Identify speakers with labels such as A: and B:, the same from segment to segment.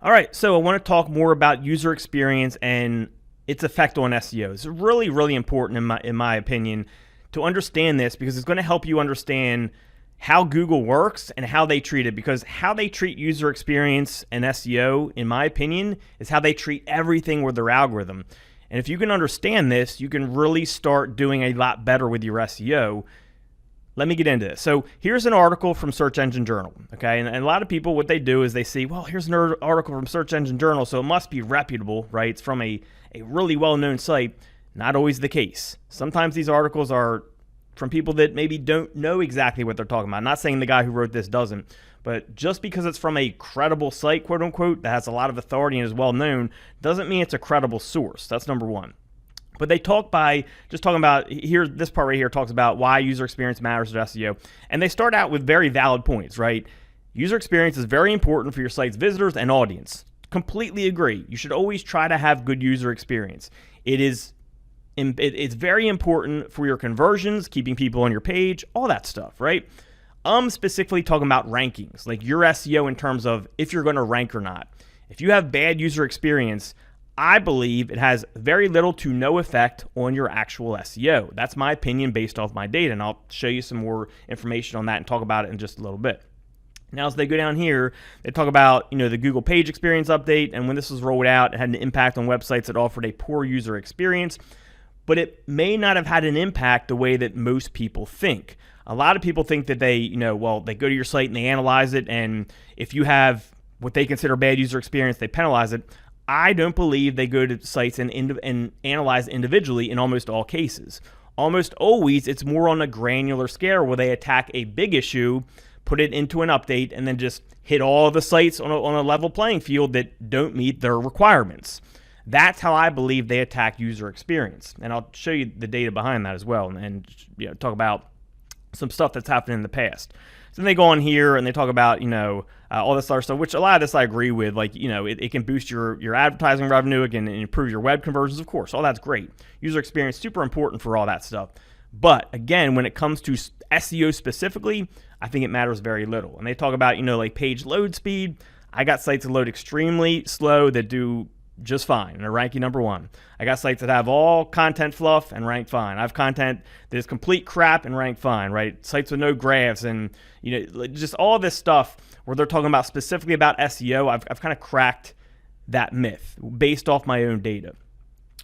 A: All right, so I want to talk more about user experience and its effect on SEO. It's really, really important in my opinion to understand this because it's going to help you understand how Google works and how they treat it. Because how they treat user experience and SEO, in my opinion, is how they treat everything with their algorithm. And if you can understand this, you can really start doing a lot better with your SEO. Let me get into this. So here's an article from Search Engine Journal, okay? And a lot of people, what they do is they see, well, here's an article from Search Engine Journal, so it must be reputable, right? It's from a really well-known site. Not always the case. Sometimes these articles are from people that maybe don't know exactly what they're talking about. I'm not saying the guy who wrote this doesn't, but just because it's from a credible site, quote unquote, that has a lot of authority and is well-known, doesn't mean it's a credible source. That's number one. But they talk by just talking about here, this part right here talks about why user experience matters to SEO. And they start out with very valid points, right? User experience is very important for your site's visitors and audience. Completely agree. You should always try to have good user experience. It's very important for your conversions, keeping people on your page, all that stuff, right? I'm specifically talking about rankings, like your SEO in terms of if you're going to rank or not. If you have bad user experience, I believe it has very little to no effect on your actual SEO. That's my opinion based off my data, and I'll show you some more information on that and talk about it in just a little bit. Now, as they go down here, they talk about the Google Page Experience Update, and when this was rolled out, it had an impact on websites that offered a poor user experience, but it may not have had an impact the way that most people think. A lot of people think that they go to your site and they analyze it, and if you have what they consider bad user experience, they penalize it. I don't believe they go to sites and analyze individually in almost all cases. Almost always, it's more on a granular scale where they attack a big issue, put it into an update, and then just hit all the sites on a level playing field that don't meet their requirements. That's how I believe they attack user experience. And I'll show you the data behind that as well and talk about some stuff that's happened in the past. So then they go on here and they talk about, all this other stuff, which a lot of this I agree with. Like, it can boost your advertising revenue, it can improve your web conversions, of course. All that's great. User experience, super important for all that stuff. But again, when it comes to SEO specifically, I think it matters very little. And they talk about, like page load speed. I got sites that load extremely slow that do just fine and are ranking number one. I got sites that have all content fluff and rank fine. I have content that is complete crap and rank fine, right? Sites with no graphs and just all this stuff where they're talking about specifically about SEO. I've kind of cracked that myth based off my own data.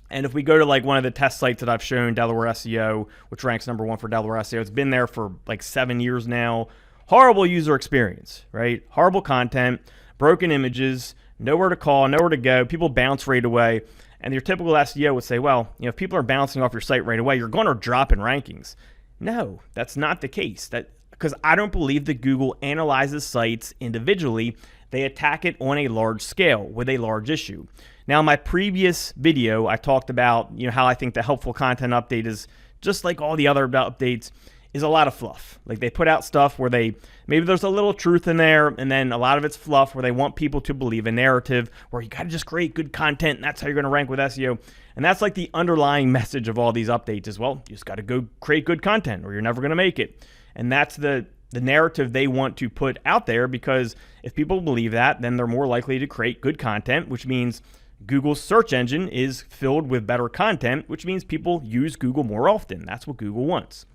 A: And if we go to like one of the test sites that I've shown, Delaware SEO, which ranks number one for Delaware SEO, it's been there for like 7 years now. Horrible user experience, right? Horrible content, broken images, nowhere to call, nowhere to go. People bounce right away. And your typical SEO would say, well, if people are bouncing off your site right away, you're going to drop in rankings. No, that's not the case. Because I don't believe that Google analyzes sites individually. They attack it on a large scale with a large issue. Now, in my previous video, I talked about how I think the helpful content update is just like all the other updates, is a lot of fluff. Like they put out stuff where maybe there's a little truth in there, and then a lot of it's fluff where they want people to believe a narrative where you got to just create good content and that's how you're going to rank with SEO. And that's like the underlying message of all these updates is, well, you just got to go create good content or you're never going to make it. And that's the narrative they want to put out there, because if people believe that, then they're more likely to create good content, which means Google's search engine is filled with better content, which means people use Google more often. That's what Google wants.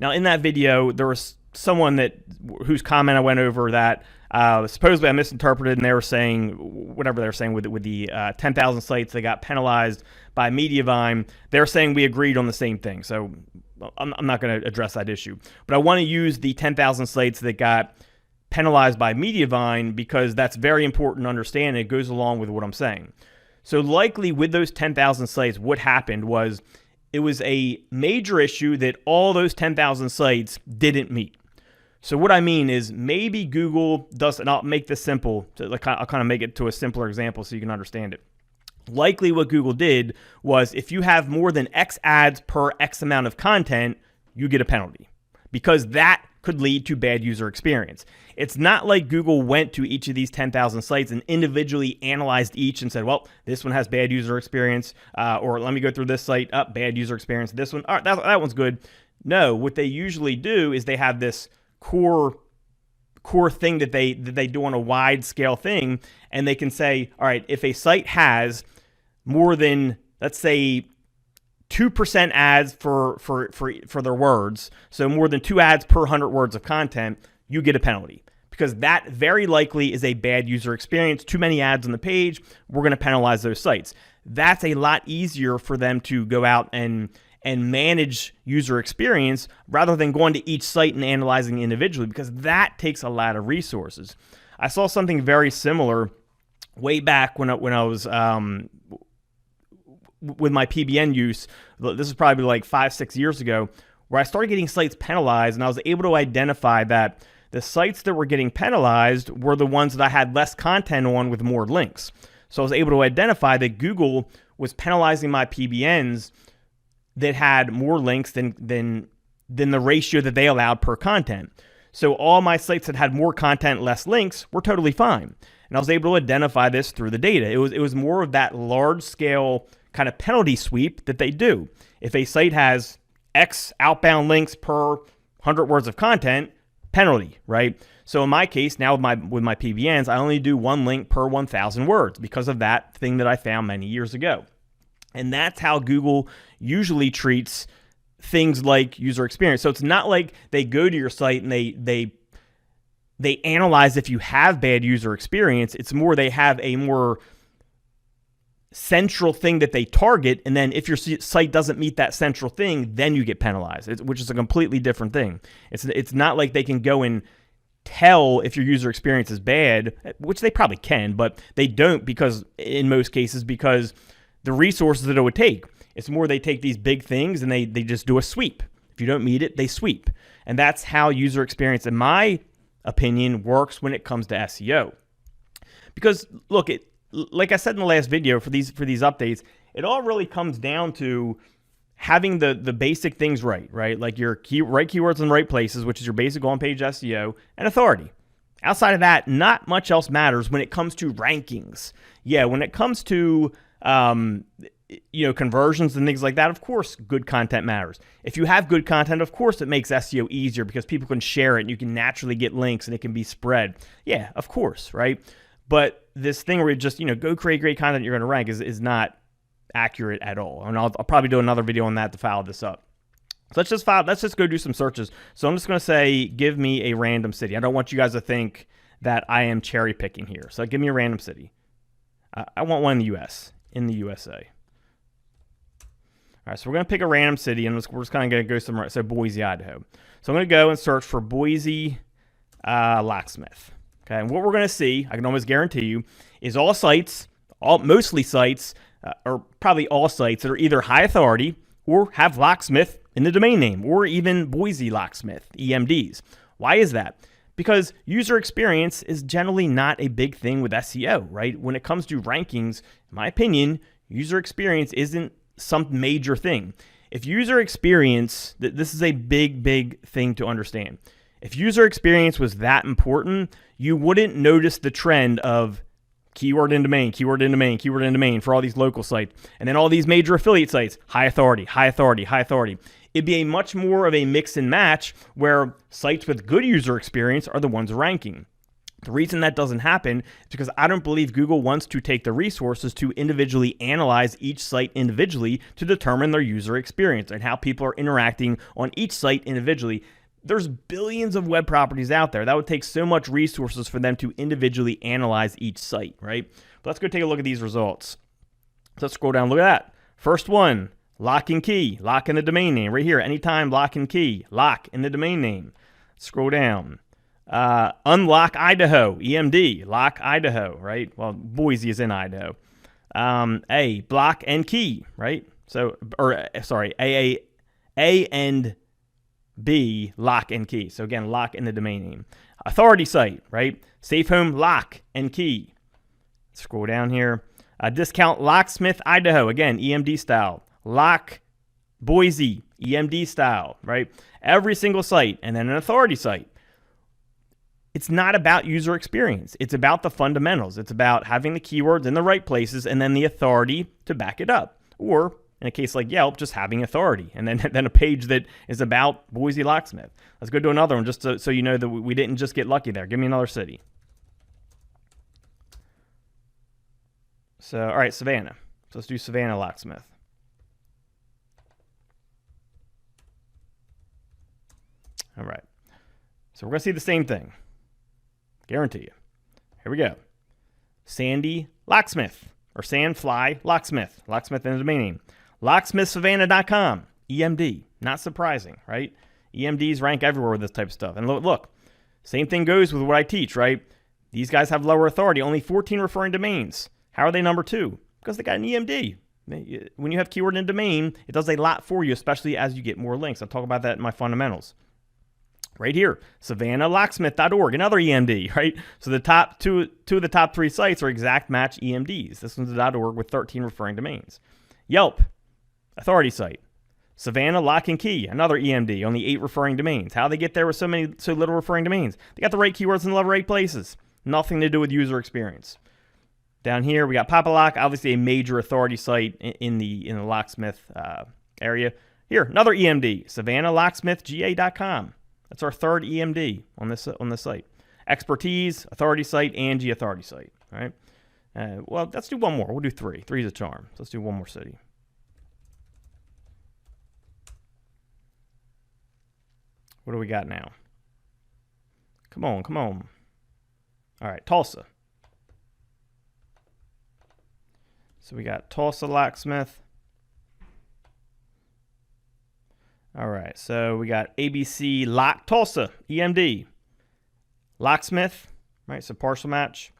A: Now, in that video, there was someone whose comment I went over that supposedly I misinterpreted, and they were saying whatever they were saying with the 10,000 sites that got penalized by Mediavine. They're saying we agreed on the same thing, so I'm not going to address that issue. But I want to use the 10,000 sites that got penalized by Mediavine because that's very important to understand, and it goes along with what I'm saying. So likely with those 10,000 sites, what happened was it was a major issue that all those 10,000 sites didn't meet. So what I mean is maybe Google does, and I'll make this simple, I'll kind of make it to a simpler example so you can understand it. Likely what Google did was if you have more than X ads per X amount of content, you get a penalty, because that could lead to bad user experience. It's not like Google went to each of these 10,000 sites and individually analyzed each and said, well, this one has bad user experience, or let me go through this site, bad user experience, this one, all right, that one's good. No, what they usually do is they have this core core thing that they do on a wide scale thing, and they can say, all right, if a site has more than, let's say, 2% ads for their words, so more than 2 ads per 100 words of content, you get a penalty, because that very likely is a bad user experience. Too many ads on the page, we're going to penalize those sites. That's a lot easier for them to go out and manage user experience rather than going to each site and analyzing individually, because that takes a lot of resources. I saw something very similar way back when I was with my PBN use. This is probably like 5-6 years ago, where I started getting sites penalized, and I was able to identify that the sites that were getting penalized were the ones that I had less content on with more links. So I was able to identify that Google was penalizing my PBNs that had more links than the ratio that they allowed per content. So all my sites that had more content, less links, were totally fine. And I was able to identify this through the data. It was more of that large scale kind of penalty sweep that they do. If a site has X outbound links per 100 words of content, penalty, right? So in my case, now with my PBNs, I only do 1 link per 1,000 words because of that thing that I found many years ago. And that's how Google usually treats things like user experience. So it's not like they go to your site and they analyze if you have bad user experience. It's more they have a more central thing that they target, and then if your site doesn't meet that central thing, then you get penalized, which is a completely different thing. It's not like they can go and tell if your user experience is bad, which they probably can, but they don't, because in most cases, because the resources that it would take. It's more they take these big things and they just do a sweep. If you don't meet it, they sweep. And that's how user experience, in my opinion, works when it comes to SEO. Because look, like I said in the last video, for these updates, it all really comes down to having the basic things right? Like your right keywords in the right places, which is your basic on-page SEO, and authority. Outside of that, not much else matters when it comes to rankings. Yeah, when it comes to conversions and things like that, of course, good content matters. If you have good content, of course, it makes SEO easier because people can share it and you can naturally get links and it can be spread. Yeah, of course, right? But this thing where you just, go create great content you're going to rank is not accurate at all. And I'll probably do another video on that to file this up. So let's just go do some searches. So I'm just going to say, give me a random city. I don't want you guys to think that I am cherry picking here. So give me a random city. I want one in the US, in the USA. All right, so we're going to pick a random city, and we're just kind of going to go somewhere. So Boise, Idaho. So I'm going to go and search for Boise locksmith. Okay, and what we're going to see, I can almost guarantee you, is mostly sites, or probably all sites that are either high authority or have locksmith in the domain name, or even Boise locksmith, EMDs. Why is that? Because user experience is generally not a big thing with SEO, right? When it comes to rankings, in my opinion, user experience isn't some major thing. If user experience, this is a big thing to understand. If user experience was that important, you wouldn't notice the trend of keyword in domain, keyword in domain, keyword in domain for all these local sites. And then all these major affiliate sites, high authority, high authority, high authority. It'd be a much more of a mix and match where sites with good user experience are the ones ranking. The reason that doesn't happen is because I don't believe Google wants to take the resources to individually analyze each site individually to determine their user experience and how people are interacting on each site individually. There's billions of web properties out there. That would take so much resources for them to individually analyze each site, right? But let's go take a look at these results. So let's scroll down, look at that. First one, lock and key, lock in the domain name. Right here, anytime lock and key, lock in the domain name. Scroll down. Unlock Idaho, EMD, lock Idaho, right? Well, Boise is in Idaho. Block and key, right? A and B, lock and key. So again, lock in the domain name. Authority site, right? Safe home, lock and key. Scroll down here. Discount locksmith Idaho, again, EMD style. Lock Boise, EMD style, right? Every single site, and then an authority site. It's not about user experience. It's about the fundamentals. It's about having the keywords in the right places and then the authority to back it up. Or in a case like Yelp, just having authority, and then a page that is about Boise Locksmith. Let's go to another one just so you know that we didn't just get lucky there. Give me another city. So, all right, Savannah. So let's do Savannah Locksmith. All right. So we're going to see the same thing. Guarantee you. Here we go. Sandy Locksmith, or Sandfly Locksmith. Locksmith in the domain name. LocksmithSavannah.com. EMD. Not surprising, right? EMDs rank everywhere with this type of stuff. And look, same thing goes with what I teach, right? These guys have lower authority. Only 14 referring domains. How are they number 2? Because they got an EMD. When you have keyword and domain, it does a lot for you, especially as you get more links. I'll talk about that in my fundamentals. Right here, SavannahLocksmith.org, another EMD, right? So the top two of the top 3 sites are exact match EMDs. This one's a .org with 13 referring domains. Yelp, authority site. Savannah Lock and Key, another EMD, only 8 referring domains. How they get there with so little referring domains? They got the right keywords in the right places. Nothing to do with user experience. Down here, we got Papalock, obviously a major authority site in the locksmith area. Here, another EMD, SavannahLocksmithGA.com. That's our 3rd EMD on this site. Expertise, authority site, Angie authority site. All right. Well, let's do one more. We'll do 3. 3 is a charm. So let's do one more city. What do we got now? Come on, come on. All right, Tulsa. So we got Tulsa Locksmith. All right, so we got ABC Lock Tulsa, EMD. Locksmith, right, so partial match.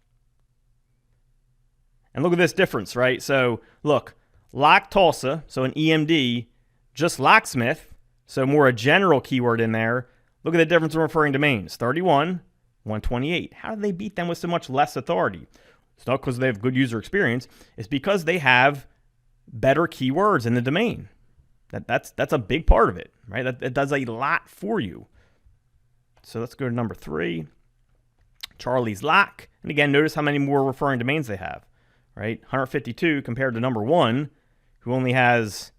A: And look at this difference, right? So look, Lock Tulsa, so an EMD, just Locksmith, so more a general keyword in there. Look at the difference in referring domains, 31, 128. How do they beat them with so much less authority? It's not because they have good user experience. It's because they have better keywords in the domain. That's a big part of it, right? That does a lot for you. So let's go to number 3. Charlie's Lock. And again, notice how many more referring domains they have, right? 152 compared to number 1, who only has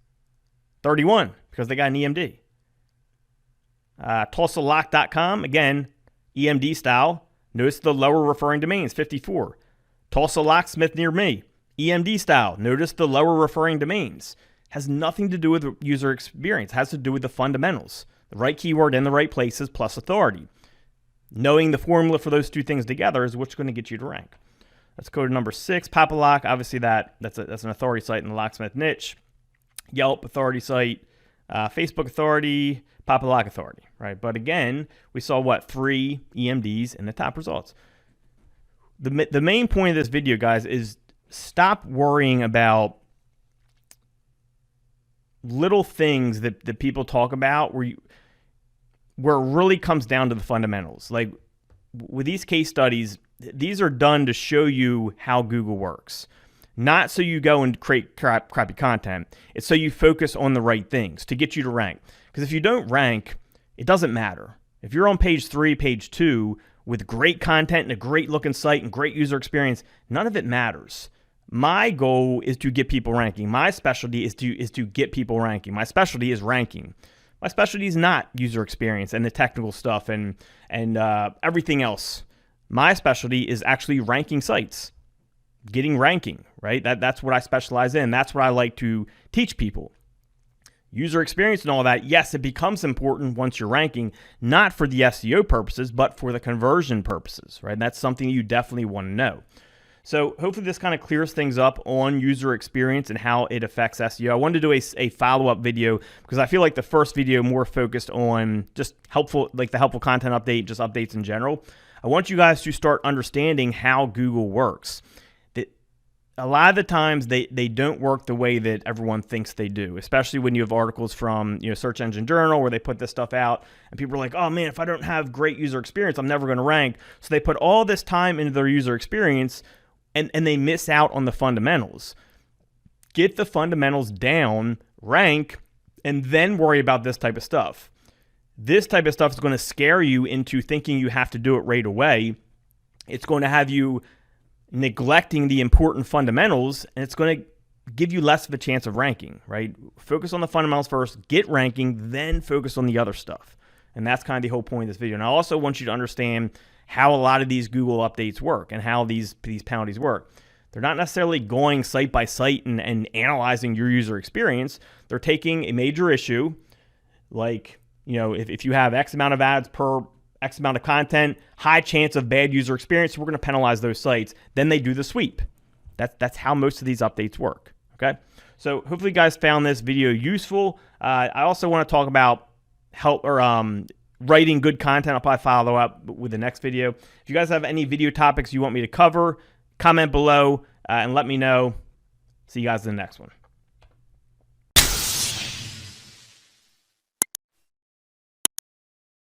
A: 31 because they got an EMD. TulsaLock.com, again, EMD style. Notice the lower referring domains, 54. Tulsa Locksmith near me, EMD style. Notice the lower referring domains. Has nothing to do with user experience. It has to do with the fundamentals. The right keyword in the right places plus authority. Knowing the formula for those 2 things together is what's going to get you to rank. Let's go to number 6, Papalock. Obviously, that's an authority site in the locksmith niche. Yelp, authority site. Facebook authority, Papalock authority, right? But again, we saw, 3 EMDs in the top results. The main point of this video, guys, is stop worrying about little things that people talk about where it really comes down to the fundamentals. Like with these case studies, these are done to show you how Google works. Not so you go and create crappy content. It's so you focus on the right things to get you to rank. Because if you don't rank, it doesn't matter. If you're on page 3, page 2, with great content and a great looking site and great user experience, none of it matters. My goal is to get people ranking. My specialty is to get people ranking. My specialty is ranking. My specialty is not user experience and the technical stuff and everything else. My specialty is actually ranking sites, getting ranking, right? That's what I specialize in. That's what I like to teach people. User experience and all that, yes, it becomes important once you're ranking, not for the SEO purposes, but for the conversion purposes, right? That's something you definitely want to know. So hopefully this kind of clears things up on user experience and how it affects SEO. I wanted to do a follow-up video because I feel like the first video more focused on just helpful, like the helpful content update, just updates in general. I want you guys to start understanding how Google works. A lot of the times they don't work the way that everyone thinks they do, especially when you have articles from Search Engine Journal where they put this stuff out and people are like, oh man, if I don't have great user experience, I'm never going to rank. So they put all this time into their user experience and they miss out on the fundamentals. Get the fundamentals down, rank, and then worry about this type of stuff. This type of stuff is going to scare you into thinking you have to do it right away. It's going to have you neglecting the important fundamentals, and it's going to give you less of a chance of ranking, right? Focus on the fundamentals first, get ranking, then focus on the other stuff. And that's kind of the whole point of this video. And I also want you to understand how a lot of these Google updates work and how these penalties work. They're not necessarily going site by site and analyzing your user experience. They're taking a major issue, like, if you have X amount of ads per X amount of content, high chance of bad user experience, we're going to penalize those sites. Then they do the sweep. That's how most of these updates work. Okay, so hopefully you guys found this video useful. I also want to talk about writing good content. I'll probably follow up with the next video. If you guys have any video topics you want me to cover, comment below and let me know. See you guys in the next one.